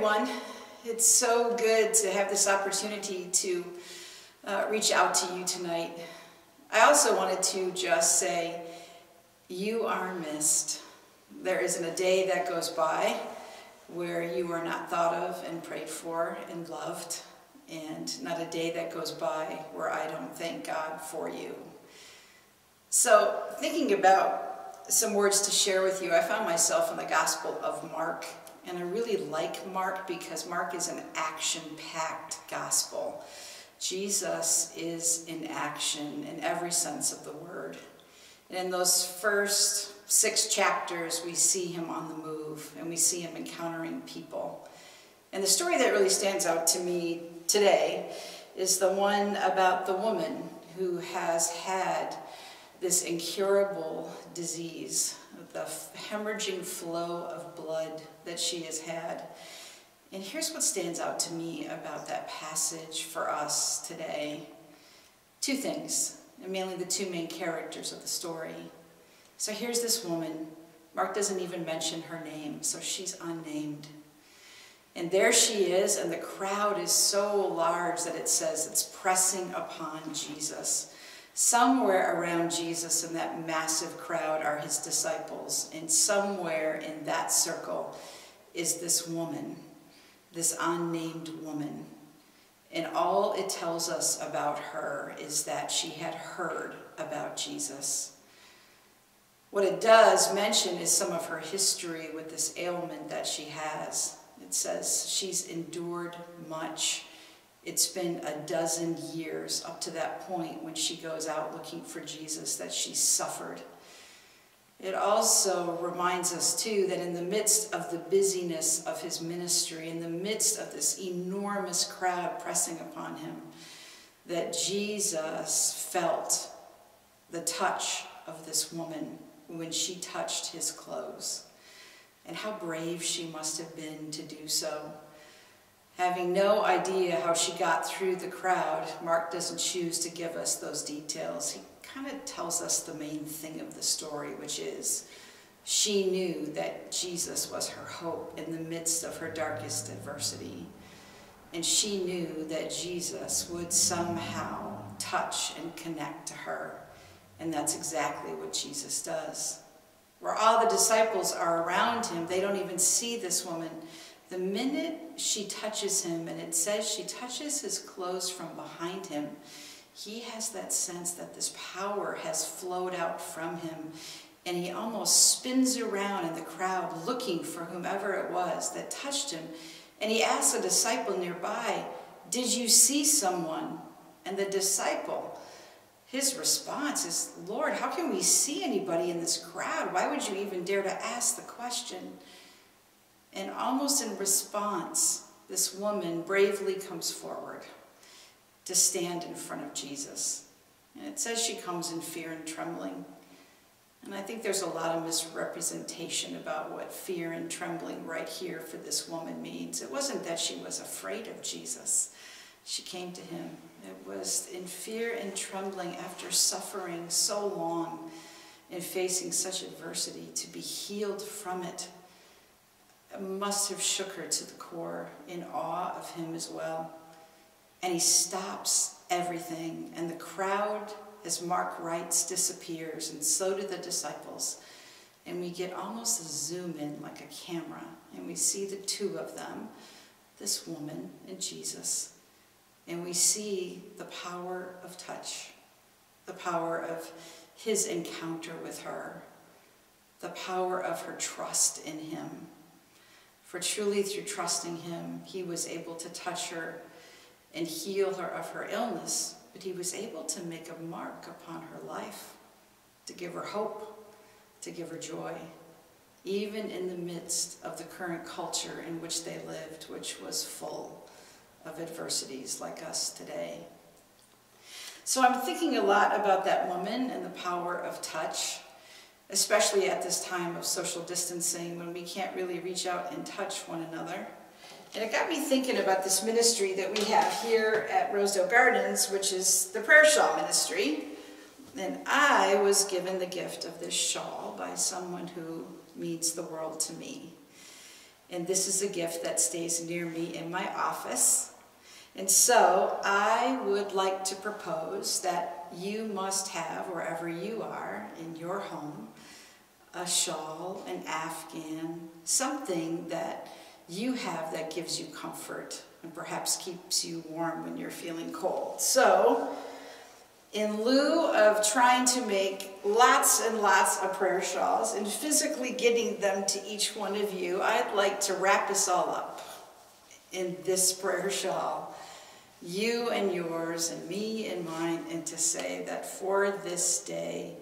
everyone. It's so good to have this opportunity to reach out to you tonight. I also wanted to just say, you are missed. There isn't a day that goes by where you are not thought of and prayed for and loved, and not a day that goes by where I don't thank God for you. So, thinking about some words to share with you, I found myself in the Gospel of Mark. And I really like Mark because Mark is an action-packed gospel. Jesus is in action in every sense of the word. And in those first 6 chapters, we see him on the move, and we see him encountering people. And the story that really stands out to me today is the one about the woman who has had this incurable disease, the hemorrhaging flow of blood that she has had. And here's what stands out to me about that passage for us today. 2 things, and mainly the 2 main characters of the story. So here's this woman. Mark doesn't even mention her name, so she's unnamed. And there she is, and the crowd is so large that it says it's pressing upon Jesus. Somewhere around Jesus in that massive crowd are his disciples, and somewhere in that circle is this woman, this unnamed woman. And all it tells us about her is that she had heard about Jesus. What it does mention is some of her history with this ailment that she has. It says she's endured much. It's been 12 years up to that point when she goes out looking for Jesus that she suffered. It also reminds us too that in the midst of the busyness of his ministry, in the midst of this enormous crowd pressing upon him, that Jesus felt the touch of this woman when she touched his clothes. And how brave she must have been to do so. Having no idea how she got through the crowd, Mark doesn't choose to give us those details. He kind of tells us the main thing of the story, which is she knew that Jesus was her hope in the midst of her darkest adversity. And she knew that Jesus would somehow touch and connect to her. And that's exactly what Jesus does. Where all the disciples are around him, they don't even see this woman. The minute she touches him, and it says she touches his clothes from behind him, he has that sense that this power has flowed out from him, and he almost spins around in the crowd looking for whomever it was that touched him. And he asks a disciple nearby, "Did you see someone?" And the disciple, his response is, "Lord, how can we see anybody in this crowd? Why would you even dare to ask the question?" And almost in response, this woman bravely comes forward to stand in front of Jesus. And it says she comes in fear and trembling. And I think there's a lot of misrepresentation about what fear and trembling right here for this woman means. It wasn't that she was afraid of Jesus. She came to him. It was in fear and trembling after suffering so long and facing such adversity to be healed from it. It must have shook her to the core, in awe of him as well. And he stops everything, and the crowd, as Mark writes, disappears, and so do the disciples. And we get almost a zoom in like a camera, and we see the 2 of them, this woman and Jesus. And we see the power of touch, the power of his encounter with her, the power of her trust in him. For truly through trusting him, he was able to touch her and heal her of her illness, but he was able to make a mark upon her life, to give her hope, to give her joy, even in the midst of the current culture in which they lived, which was full of adversities like us today. So I'm thinking a lot about that woman and the power of touch, especially at this time of social distancing when we can't really reach out and touch one another. And it got me thinking about this ministry that we have here at Rosedale Gardens, which is the prayer shawl ministry. And I was given the gift of this shawl by someone who means the world to me. And this is a gift that stays near me in my office. And so I would like to propose that you must have, wherever you are in your home, a shawl, an afghan, something that you have that gives you comfort and perhaps keeps you warm when you're feeling cold. So, in lieu of trying to make lots and lots of prayer shawls and physically getting them to each one of you, I'd like to wrap us all up in this prayer shawl, you and yours and me and mine, and to say that for this day,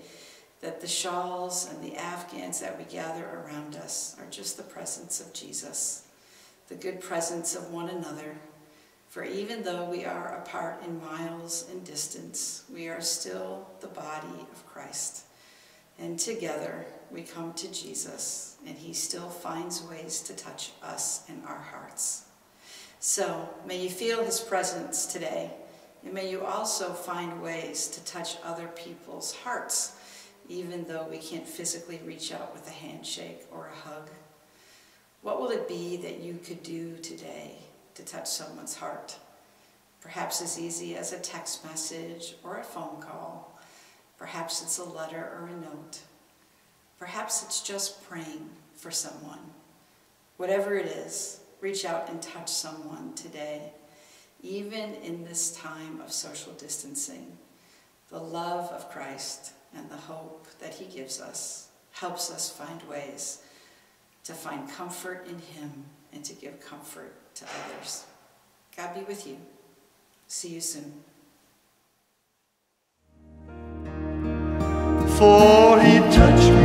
that the shawls and the afghans that we gather around us are just the presence of Jesus, the good presence of one another. For even though we are apart in miles and distance, we are still the body of Christ. And together we come to Jesus, and he still finds ways to touch us in our hearts. So may you feel his presence today, and may you also find ways to touch other people's hearts, even though we can't physically reach out with a handshake or a hug. What will it be that you could do today to touch someone's heart? Perhaps as easy as a text message or a phone call. Perhaps it's a letter or a note. Perhaps it's just praying for someone. Whatever it is, reach out and touch someone today. Even in this time of social distancing, the love of Christ and the hope that he gives us helps us find ways to find comfort in him and to give comfort to others. God be with you. See you soon. For he touched me.